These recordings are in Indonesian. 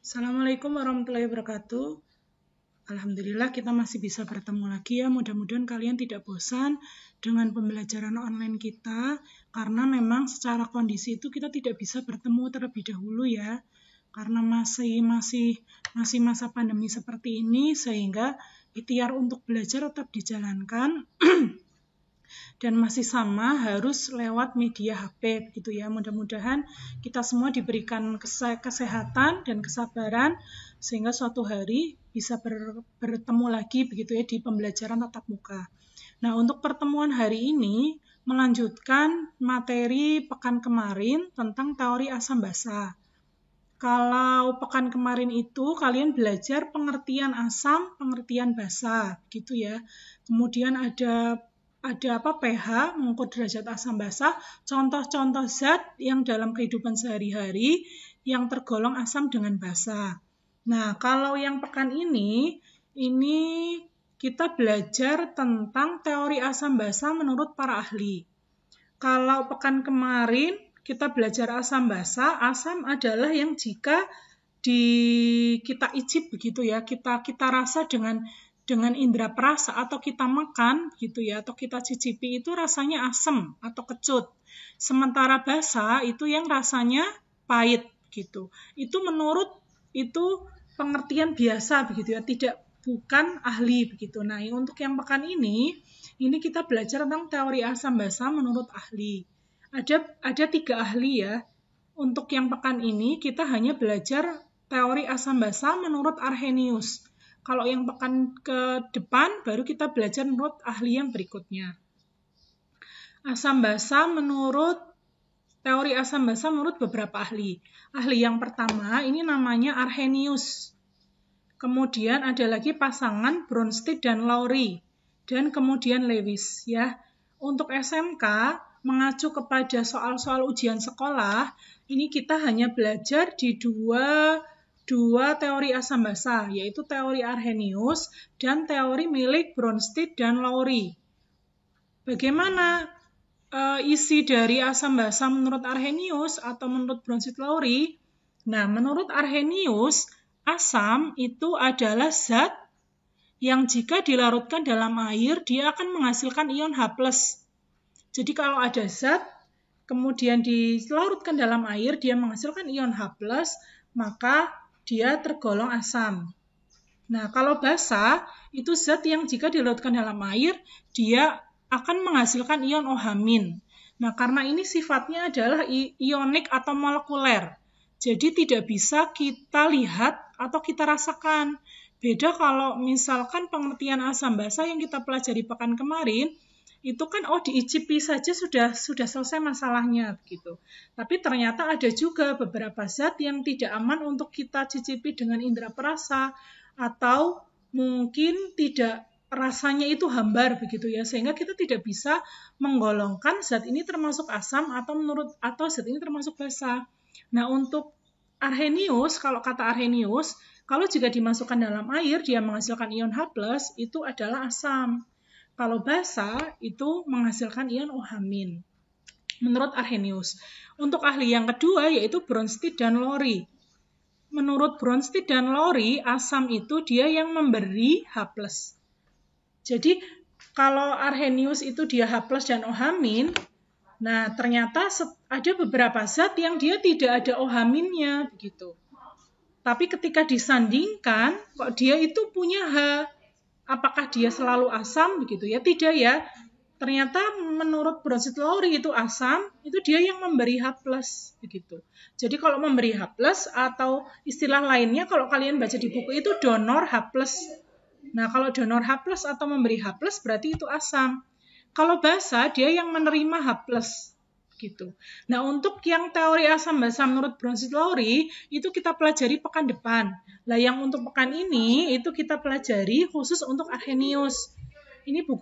Assalamualaikum warahmatullahi wabarakatuh. Alhamdulillah kita masih bisa bertemu lagi ya. Mudah-mudahan kalian tidak bosan dengan pembelajaran online kita, karena memang secara kondisi itu kita tidak bisa bertemu terlebih dahulu ya. Karena masih masa pandemi seperti ini, sehingga ikhtiar untuk belajar tetap dijalankan dan masih sama harus lewat media HP gitu ya. Mudah-mudahan kita semua diberikan kesehatan dan kesabaran sehingga suatu hari bisa bertemu lagi begitu ya di pembelajaran tatap muka. Nah, untuk pertemuan hari ini melanjutkan materi pekan kemarin tentang teori asam basa. Kalau pekan kemarin itu kalian belajar pengertian asam, pengertian basa gitu ya. Kemudian ada pH, mengukur derajat asam basa, contoh-contoh zat yang dalam kehidupan sehari-hari yang tergolong asam dengan basa. Nah, kalau yang pekan ini kita belajar tentang teori asam basa menurut para ahli. Kalau pekan kemarin kita belajar asam basa, asam adalah yang jika kita icip begitu ya, kita rasa dengan indera perasa atau kita makan gitu ya, atau kita cicipi itu rasanya asam atau kecut. Sementara basa itu yang rasanya pahit gitu. Itu menurut pengertian biasa begitu ya, bukan ahli begitu. Nah, untuk yang pekan ini kita belajar tentang teori asam basa menurut ahli. Ada 3 ahli ya. Untuk yang pekan ini kita hanya belajar teori asam basa menurut Arrhenius. Kalau yang pekan ke depan baru kita belajar menurut ahli yang berikutnya. Teori asam basa menurut beberapa ahli. Ahli yang pertama ini namanya Arrhenius. Kemudian ada lagi pasangan Bronsted dan Lowry. Dan kemudian Lewis ya. Untuk SMK mengacu kepada soal-soal ujian sekolah, ini kita hanya belajar di dua teori asam basa, yaitu teori Arrhenius dan teori milik Bronsted dan Lowry. Bagaimana isi dari asam basa menurut Arrhenius atau menurut Bronsted-Lowry? Nah, menurut Arrhenius, asam itu adalah zat yang jika dilarutkan dalam air, dia akan menghasilkan ion H+. Jadi kalau ada zat, kemudian dilarutkan dalam air, dia menghasilkan ion H+, maka dia tergolong asam. Nah, kalau basa, itu zat yang jika dilarutkan dalam air, dia akan menghasilkan ion OH-. Nah, karena ini sifatnya adalah ionik atau molekuler. Jadi tidak bisa kita lihat atau kita rasakan. Beda kalau misalkan pengertian asam basa yang kita pelajari pekan kemarin, itu kan diicipi saja sudah selesai masalahnya gitu. Tapi ternyata ada juga beberapa zat yang tidak aman untuk kita cicipi dengan indera perasa, atau mungkin tidak, rasanya itu hambar begitu ya, sehingga kita tidak bisa menggolongkan zat ini termasuk asam atau zat ini termasuk basa. Nah, untuk Arrhenius, kalau kata Arrhenius, kalau jika dimasukkan dalam air dia menghasilkan ion H+, itu adalah asam. Kalau basa itu menghasilkan ion OH- menurut Arrhenius. Untuk ahli yang kedua yaitu Bronsted dan Lowry. Menurut Bronsted dan Lowry, asam itu dia yang memberi H+. Jadi kalau Arrhenius itu dia H+ dan OH-, nah ternyata ada beberapa zat yang dia tidak ada OH-nya begitu. Tapi ketika disandingkan, kok dia itu punya H. Apakah dia selalu asam begitu ya? Tidak ya. Ternyata menurut Bronsted-Lowry itu asam, itu dia yang memberi H+ begitu. Jadi kalau memberi H+ atau istilah lainnya kalau kalian baca di buku itu donor H+. Nah, kalau donor H+ atau memberi H+ berarti itu asam. Kalau basa dia yang menerima H+. Gitu. Nah, untuk yang teori asam basa menurut Bronsted-Lowry itu kita pelajari pekan depan. Nah, yang untuk pekan ini itu kita pelajari khusus untuk Arrhenius. Ini Bu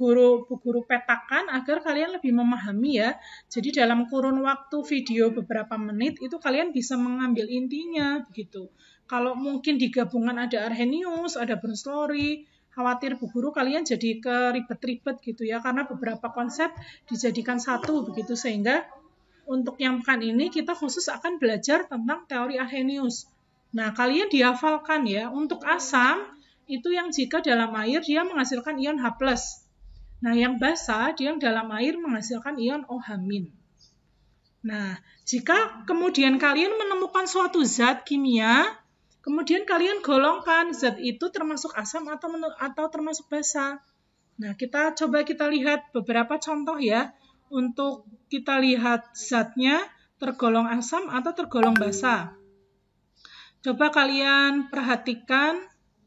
Guru petakan agar kalian lebih memahami ya. Jadi dalam kurun waktu video beberapa menit itu kalian bisa mengambil intinya begitu. Kalau mungkin di gabungan ada Arrhenius, ada Bronsted-Lowry, khawatir Bu Guru kalian jadi keribet-ribet gitu ya, karena beberapa konsep dijadikan satu begitu, sehingga untuk yang pekan ini kita khusus akan belajar tentang teori Arrhenius. Nah, kalian dihafalkan ya, untuk asam itu yang jika dalam air dia menghasilkan ion H+. Nah, yang basa dia yang dalam air menghasilkan ion OH-. Nah, jika kemudian kalian menemukan suatu zat kimia, kemudian kalian golongkan zat itu termasuk asam atau termasuk basa. Nah, kita lihat beberapa contoh ya, untuk kita lihat zatnya tergolong asam atau tergolong basa. Coba kalian perhatikan,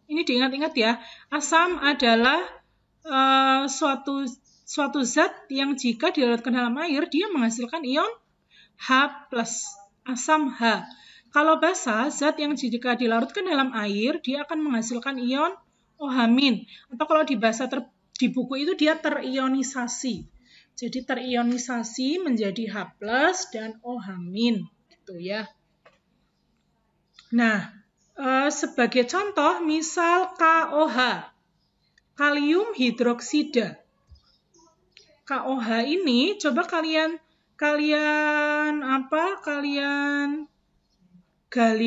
ini diingat-ingat ya, asam adalah suatu zat yang jika dilarutkan dalam air, dia menghasilkan ion H+, asam H. Kalau basa, zat yang jika dilarutkan dalam air, dia akan menghasilkan ion OH-. Atau kalau di buku itu dia terionisasi. Jadi terionisasi menjadi H+ dan OH- gitu ya. Nah, sebagai contoh, misal KOH, kalium hidroksida. KOH ini coba kalian gali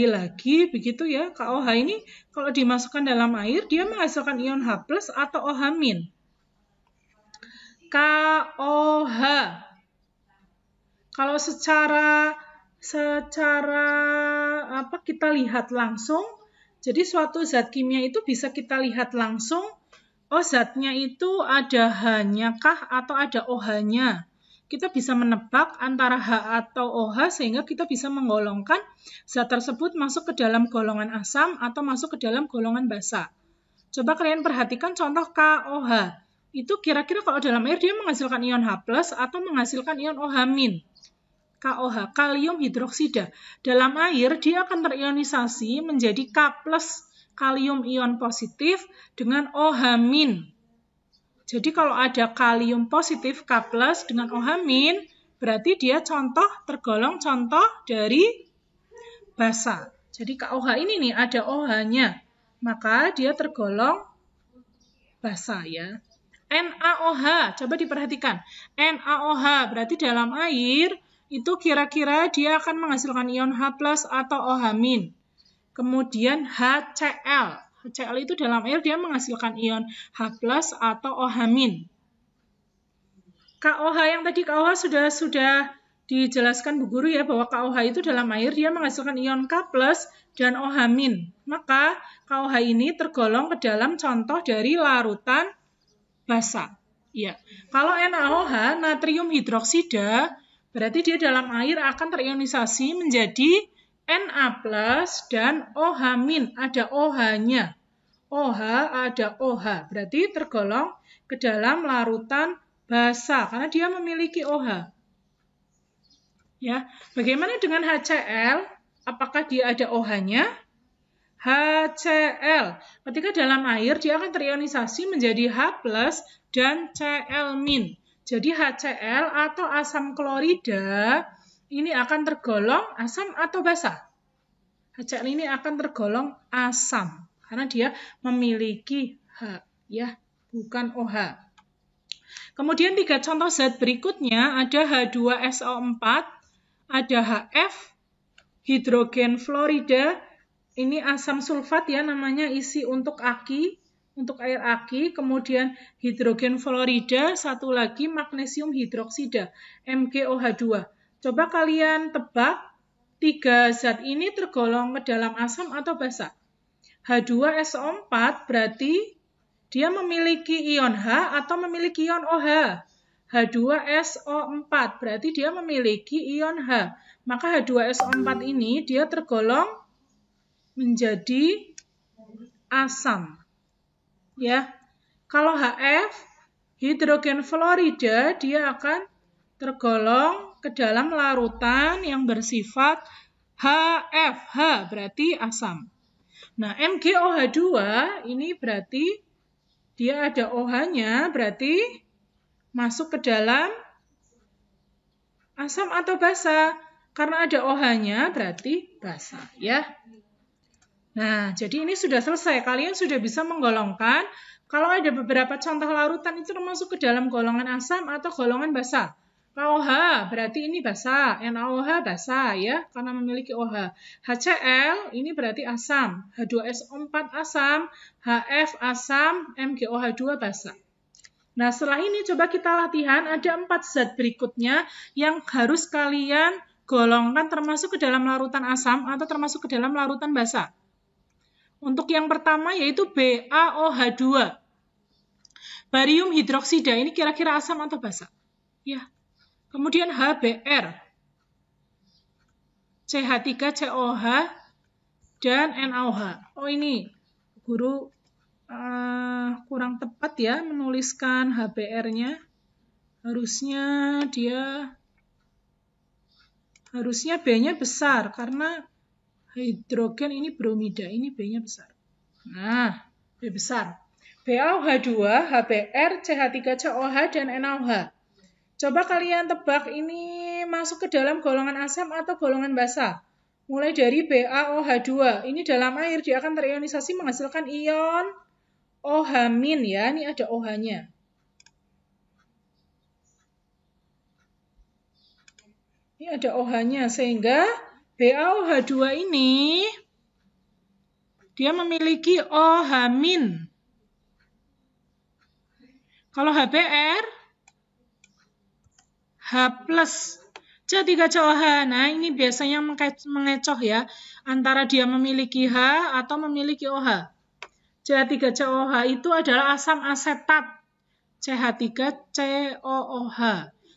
lagi begitu ya. KOH ini kalau dimasukkan dalam air dia menghasilkan ion H+ atau OH-. KOH. Kalau secara kita lihat langsung, jadi suatu zat kimia itu bisa kita lihat langsung, oh zatnya itu ada H-nya kah atau ada OH-nya. Kita bisa menebak antara H atau OH sehingga kita bisa menggolongkan zat tersebut masuk ke dalam golongan asam atau masuk ke dalam golongan basa. Coba kalian perhatikan contoh KOH. Itu kira-kira kalau dalam air dia menghasilkan ion H+ atau menghasilkan ion OH-. KOH, kalium hidroksida. Dalam air dia akan terionisasi menjadi K+, kalium ion positif dengan OH-. Jadi kalau ada kalium positif K+ dengan OH-, berarti dia tergolong contoh dari basa. Jadi KOH ini nih ada OH-nya, maka dia tergolong basa ya. NaOH, coba diperhatikan. NaOH berarti dalam air itu kira-kira dia akan menghasilkan ion H+ atau OH-. Kemudian HCl. HCl itu dalam air dia menghasilkan ion H+ atau OH-. KOH yang tadi KOH sudah dijelaskan Bu Guru ya, bahwa KOH itu dalam air dia menghasilkan ion K+ dan OH-. Maka KOH ini tergolong ke dalam contoh dari larutan basa. Ya. Kalau NaOH, natrium hidroksida, berarti dia dalam air akan terionisasi menjadi Na+ dan OH-, ada OH-nya. OH ada OH, berarti tergolong ke dalam larutan basa karena dia memiliki OH. Ya, bagaimana dengan HCl? Apakah dia ada OH-nya? HCl. Ketika dalam air dia akan terionisasi menjadi H+ dan Cl-. Jadi HCl atau asam klorida ini akan tergolong asam atau basa? HCl ini akan tergolong asam karena dia memiliki H, ya, bukan OH. Kemudian 3 contoh zat berikutnya ada H2SO4, ada HF, hidrogen fluorida, ini asam sulfat ya namanya, isi untuk aki, untuk air aki, kemudian hidrogen fluorida, satu lagi magnesium hidroksida, MgOH2. Coba kalian tebak 3 zat ini tergolong ke dalam asam atau basa? H2SO4 berarti dia memiliki ion H atau memiliki ion OH? H2SO4 berarti dia memiliki ion H. Maka H2SO4 ini dia tergolong menjadi asam. Ya. Kalau HF, hidrogen fluorida, dia akan tergolong ke dalam larutan yang bersifat HF. H berarti asam. Nah, MgOH2 ini berarti dia ada OH-nya, berarti masuk ke dalam asam atau basa. Karena ada OH-nya berarti basa, ya. Nah, jadi ini sudah selesai. Kalian sudah bisa menggolongkan kalau ada beberapa contoh larutan itu termasuk ke dalam golongan asam atau golongan basa. KOH berarti ini basa, NaOH basa ya, karena memiliki OH. HCl ini berarti asam, H2SO4 asam, HF asam, MgOH2 basa. Nah, setelah ini coba kita latihan, ada 4 zat berikutnya yang harus kalian golongkan termasuk ke dalam larutan asam atau termasuk ke dalam larutan basa. Untuk yang pertama yaitu BaOH2. Barium hidroksida ini kira-kira asam atau basa? Ya. Kemudian HBr, CH3COH, dan NaOH. Oh ini, guru kurang tepat ya menuliskan HBr-nya. Harusnya B-nya besar, karena hidrogen ini bromida, ini B-nya besar. Nah, B besar. BaOH2, HBr, CH3COH, dan NaOH. Coba kalian tebak ini masuk ke dalam golongan asam atau golongan basa. Mulai dari BaOH2. Ini dalam air dia akan terionisasi menghasilkan ion OH- ya. Ini ada OH-nya. Ini ada OH-nya sehingga BaOH2 ini dia memiliki OH-. Kalau HBr H+, CH3COH. Nah, ini biasanya mengecoh ya, antara dia memiliki H atau memiliki OH. CH3COH itu adalah asam asetat, CH3COOH.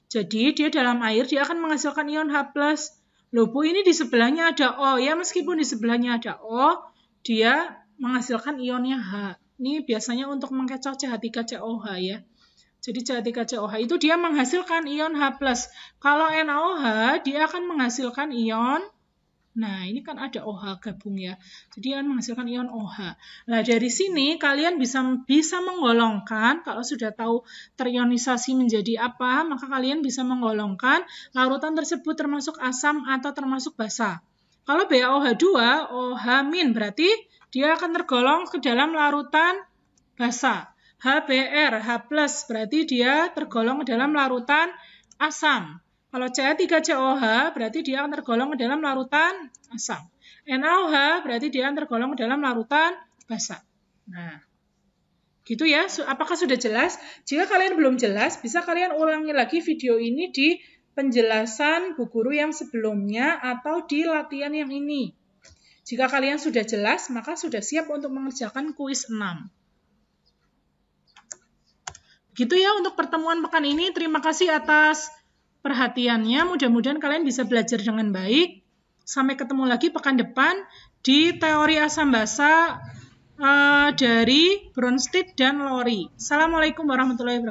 Jadi, dia dalam air, dia akan menghasilkan ion H+. Loh, Bu, ini di sebelahnya ada O. Ya, meskipun di sebelahnya ada O, dia menghasilkan ionnya H. Ini biasanya untuk mengecoh CH3COH ya. Jadi CH3COH itu dia menghasilkan ion H+. Kalau NaOH dia akan menghasilkan ion, nah ini kan ada OH gabung ya. Jadi akan menghasilkan ion OH. Nah dari sini kalian bisa menggolongkan, kalau sudah tahu terionisasi menjadi apa, maka kalian bisa menggolongkan larutan tersebut termasuk asam atau termasuk basa. Kalau BaOH2, OH- berarti dia akan tergolong ke dalam larutan basa. HBr, H+, berarti dia tergolong ke dalam larutan asam. Kalau CH3COH, berarti dia akan tergolong ke dalam larutan asam. NaOH, berarti dia akan tergolong ke dalam larutan basa. Nah, gitu ya. Apakah sudah jelas? Jika kalian belum jelas, bisa kalian ulangi lagi video ini di penjelasan Bu Guru yang sebelumnya atau di latihan yang ini. Jika kalian sudah jelas, maka sudah siap untuk mengerjakan kuis 6. Gitu ya untuk pertemuan pekan ini. Terima kasih atas perhatiannya. Mudah-mudahan kalian bisa belajar dengan baik. Sampai ketemu lagi pekan depan di teori asam basa dari Bronsted dan Lowry. Assalamualaikum warahmatullahi wabarakatuh.